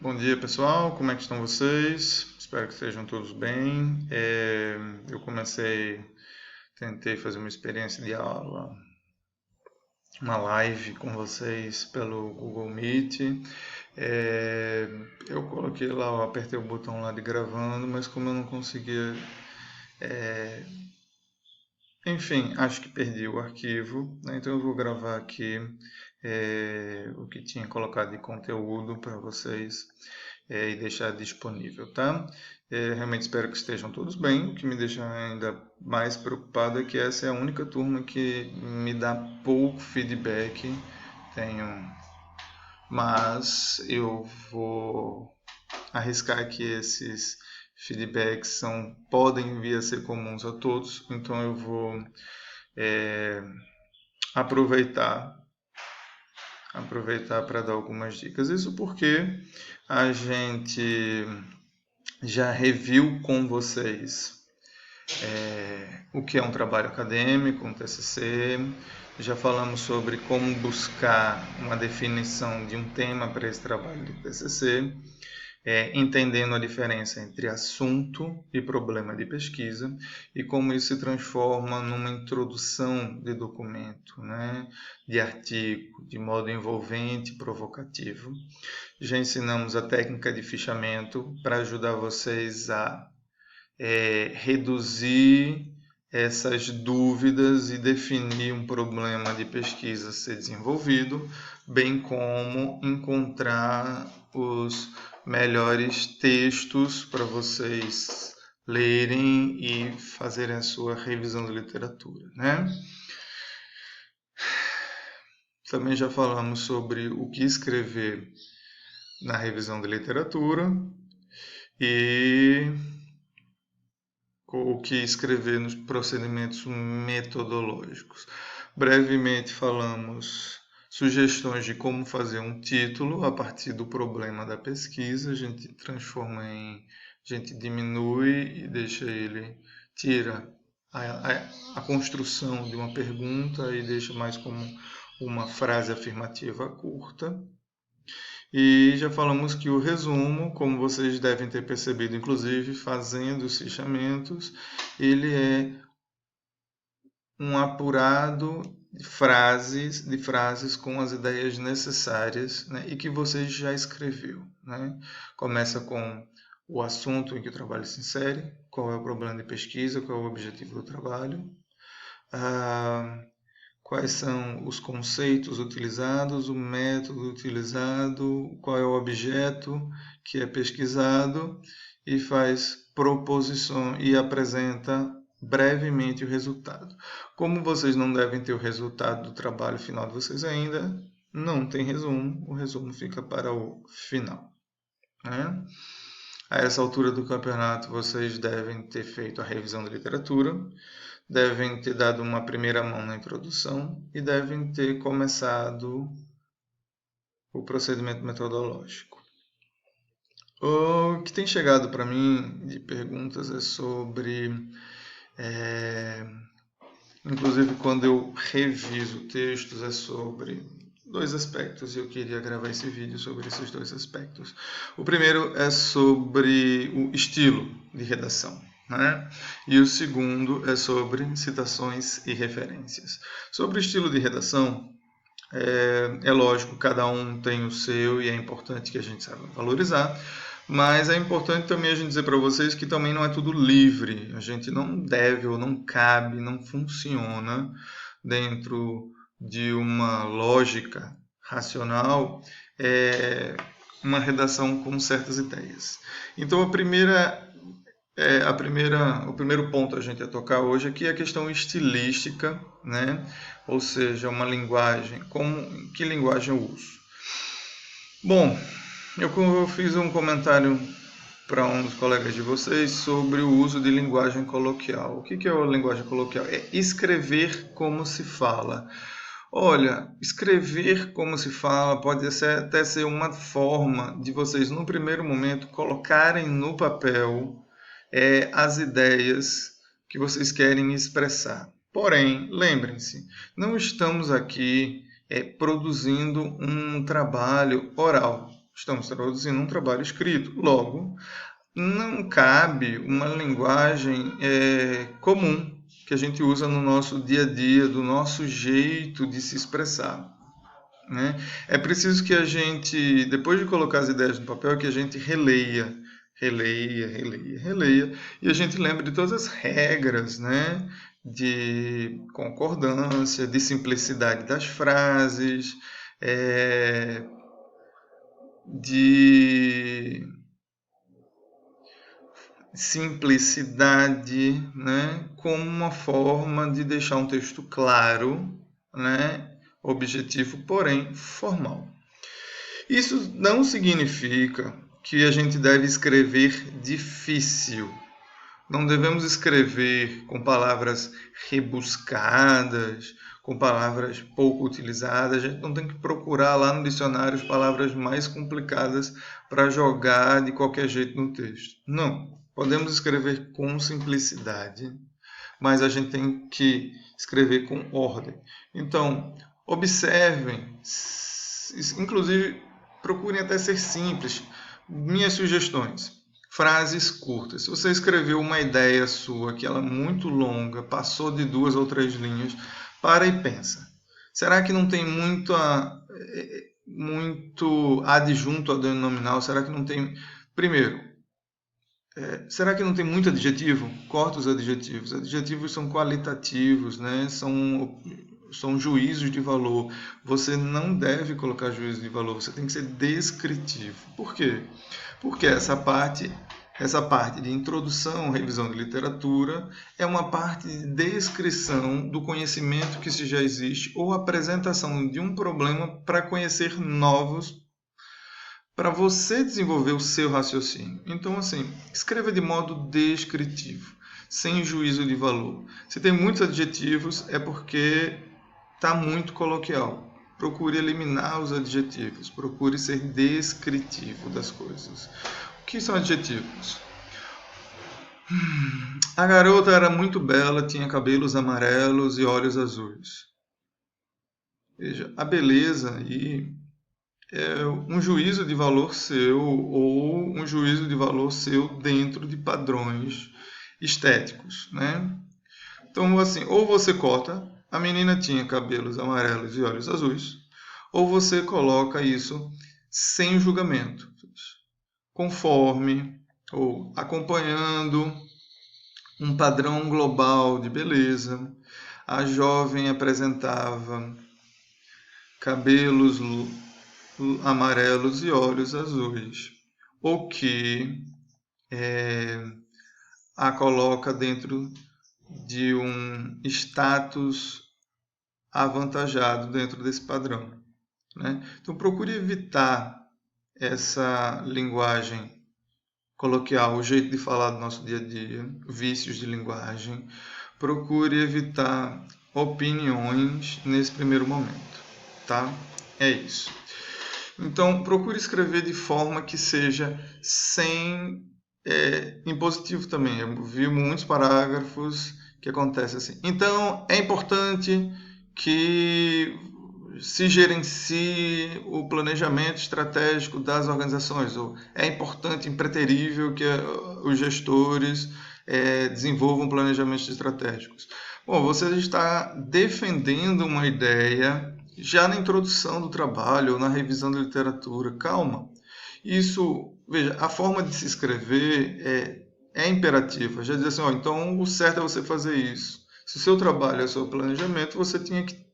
Bom dia, pessoal. Como é que estão vocês? Espero que estejam todos bem. Eu tentei fazer uma experiência de aula, uma live com vocês pelo Google Meet. Eu coloquei lá, eu apertei o botão lá de gravando, mas como eu não conseguia, enfim, acho que perdi o arquivo, né? Então eu vou gravar aqui o que tinha colocado de conteúdo para vocês e deixar disponível, tá? Realmente espero que estejam todos bem. O que me deixa ainda mais preocupado é que essa é a única turma que me dá pouco feedback. Tenho, mas eu vou arriscar que esses feedbacks podem vir a ser comuns a todos, então eu vou é, aproveitar para dar algumas dicas. Isso porque a gente já reviu com vocês o que é um trabalho acadêmico, um TCC, já falamos sobre como buscar uma definição de um tema para esse trabalho de TCC, entendendo a diferença entre assunto e problema de pesquisa e como isso se transforma numa introdução de documento, né, de artigo, de modo envolvente e provocativo. Já ensinamos a técnica de fichamento para ajudar vocês a reduzir essas dúvidas e definir um problema de pesquisa a ser desenvolvido, bem como encontrar os melhores textos para vocês lerem e fazerem a sua revisão de literatura, né? Também já falamos sobre o que escrever na revisão de literatura e o que escrever nos procedimentos metodológicos. Brevemente falamos sugestões de como fazer um título a partir do problema da pesquisa. A gente diminui e deixa ele, tira a construção de uma pergunta e deixa mais como uma frase afirmativa curta. E já falamos que o resumo, como vocês devem ter percebido, inclusive fazendo os fichamentos, ele é um apurado de frases com as ideias necessárias, né, e que você já escreveu, né? Começa com o assunto em que o trabalho se insere, qual é o problema de pesquisa, qual é o objetivo do trabalho, ah, quais são os conceitos utilizados, o método utilizado, qual é o objeto que é pesquisado e faz proposição e apresenta brevemente o resultado. Como vocês não devem ter o resultado do trabalho final de vocês ainda, não tem resumo, o resumo fica para o final, né? A essa altura do campeonato, vocês devem ter feito a revisão da literatura, devem ter dado uma primeira mão na introdução e devem ter começado o procedimento metodológico. O que tem chegado para mim de perguntas é sobre, inclusive quando eu reviso textos, é sobre dois aspectos e eu queria gravar esse vídeo sobre esses dois aspectos. O primeiro é sobre o estilo de redação, né? E o segundo é sobre citações e referências. Sobre o estilo de redação, é lógico, cada um tem o seu e é importante que a gente saiba valorizar, mas é importante também a gente dizer para vocês que também não é tudo livre. A gente não deve ou não cabe, não funciona dentro de uma lógica racional, uma redação com certas ideias. Então o primeiro ponto a gente a tocar hoje aqui é a questão estilística, né? Ou seja, uma linguagem, que linguagem eu uso? Bom, eu fiz um comentário para um dos colegas de vocês sobre o uso de linguagem coloquial. O que é a linguagem coloquial? É escrever como se fala. Olha, escrever como se fala pode até ser uma forma de vocês, no primeiro momento, colocarem no papel as ideias que vocês querem expressar. Porém, lembrem-se, não estamos aqui produzindo um trabalho oral. estamos traduzindo um trabalho escrito. Logo, não cabe uma linguagem comum que a gente usa no nosso dia a dia, do nosso jeito de se expressar, né? É preciso que a gente, depois de colocar as ideias no papel, que a gente releia, e a gente lembra de todas as regras, né? De concordância, de simplicidade das frases, de simplicidade, né, como uma forma de deixar um texto claro, né, objetivo, porém formal. Isso não significa que a gente deve escrever difícil. Não devemos escrever com palavras rebuscadas, com palavras pouco utilizadas. A gente não tem que procurar lá no dicionário as palavras mais complicadas para jogar de qualquer jeito no texto. Não. Podemos escrever com simplicidade, mas a gente tem que escrever com ordem. Então, observem, inclusive procurem até ser simples. Minhas sugestões: frases curtas. Se você escreveu uma ideia sua que ela é muito longa, passou de 2 ou 3 linhas, para e pensa. Será que não tem muito adjunto ao denominal? Será que não tem... Primeiro, será que não tem muito adjetivo? Corta os adjetivos. Adjetivos são qualitativos, né? São juízos de valor. Você não deve colocar juízo de valor, você tem que ser descritivo. Por quê? Porque essa parte de introdução, revisão de literatura, é uma parte de descrição do conhecimento que se já existe ou apresentação de um problema para conhecer novos, para você desenvolver o seu raciocínio. Então, assim, escreva de modo descritivo, sem juízo de valor. Se tem muitos adjetivos, é porque está muito coloquial. Procure eliminar os adjetivos, procure ser descritivo das coisas. O que são adjetivos? A garota era muito bela, tinha cabelos amarelos e olhos azuis. Veja, a beleza aí é um juízo de valor seu ou um juízo de valor seu dentro de padrões estéticos, né? Então, assim, ou você corta, a menina tinha cabelos amarelos e olhos azuis, ou você coloca isso sem julgamento, conforme ou acompanhando um padrão global de beleza. A jovem apresentava cabelos amarelos e olhos azuis, o que a coloca dentro de um status avantajado dentro desse padrão, né? Então procure evitar essa linguagem coloquial, o jeito de falar do nosso dia a dia, vícios de linguagem. Procure evitar opiniões nesse primeiro momento, tá? É isso. Então, procure escrever de forma que seja sem impositivo também. Eu vi muitos parágrafos que acontecem assim. Então, é importante que se gerencie o planejamento estratégico das organizações. Ou é importante, impreterível que os gestores desenvolvam planejamentos estratégicos. Bom, você está defendendo uma ideia já na introdução do trabalho ou na revisão da literatura. Calma. Isso, veja, a forma de se escrever é imperativa. Já diz assim, então o certo é você fazer isso. Se o seu trabalho é o seu planejamento, você tinha que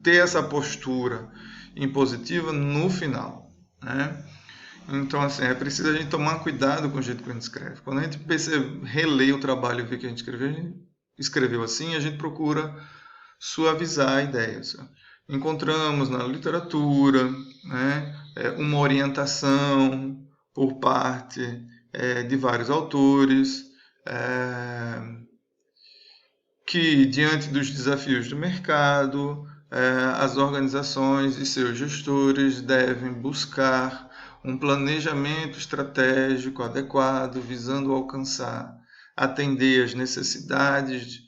ter essa postura impositiva no final, né? Então, assim, é preciso a gente tomar cuidado com o jeito que a gente escreve. Quando a gente relê o trabalho e vê que a gente escreveu assim, a gente procura suavizar a ideia. Encontramos na literatura, né, uma orientação por parte de vários autores que, diante dos desafios do mercado, as organizações e seus gestores devem buscar um planejamento estratégico adequado, visando atender às necessidades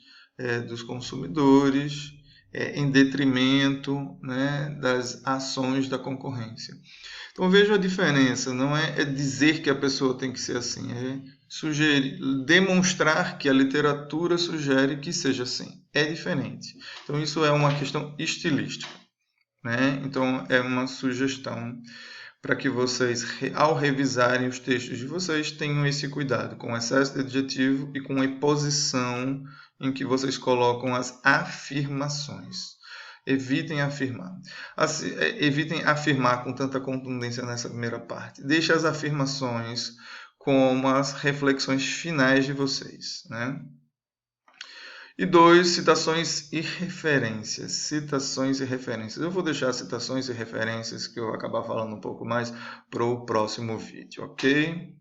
dos consumidores em detrimento, né, das ações da concorrência. Então veja a diferença, não é dizer que a pessoa tem que ser assim, é sugerir, demonstrar que a literatura sugere que seja assim. É diferente. Então isso é uma questão estilística, né? Então é uma sugestão para que vocês, ao revisarem os textos de vocês, tenham esse cuidado com o excesso de adjetivo e com a posição em que vocês colocam as afirmações. Evitem afirmar. Evitem afirmar com tanta contundência nessa primeira parte. Deixe as afirmações como as reflexões finais de vocês, né? E 2, citações e referências. Citações e referências. Eu vou deixar citações e referências, que eu vou acabar falando um pouco mais, para o próximo vídeo, ok?